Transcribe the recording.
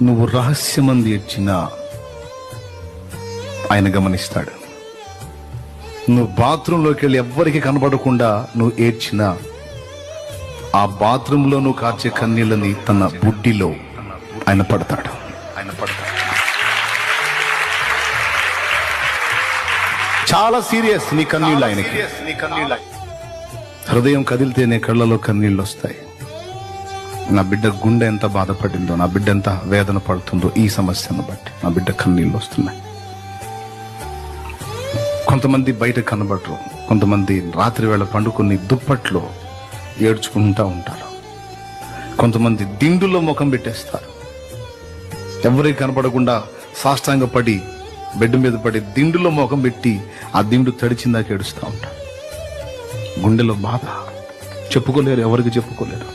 నువ్వు రహస్యమంది ఏడ్చినా ఆయన గమనిస్తాడు. నువ్వు బాత్రూంలోకి వెళ్ళి ఎవ్వరికి కనబడకుండా నువ్వు ఏడ్చినా ఆ బాత్రూంలో నువ్వు కార్చే కన్నీళ్ళని తన బుడ్డిలో ఆయన పడతాడు. చాలా సీరియస్ నీ కన్నీళ్ళు ఆయనకి. హృదయం కదిలితేనే కళ్ళలో కన్నీళ్ళు వస్తాయి. నా బిడ్డ గుండె ఎంత బాధపడిందో, నా బిడ్డ ఎంత వేదన పడుతుందో ఈ సమస్యను బట్టి నా బిడ్డ కన్నీళ్ళు వస్తున్నాయి. కొంతమంది బయట కనబడరు, కొంతమంది రాత్రి వేళ పండుకొని దుప్పట్లో ఏడ్చుకుంటూ ఉంటారు, కొంతమంది దిండులో ముఖం పెట్టేస్తారు. ఎవరికి కనపడకుండా సాష్టాంగ పడి బెడ్ మీద పడి దిండులో ముఖం పెట్టి ఆ దిండు తడిచిందాక ఏడుస్తూ ఉంటారు. గుండెలో బాధ చెప్పుకోలేరు, ఎవరికి చెప్పుకోలేరు.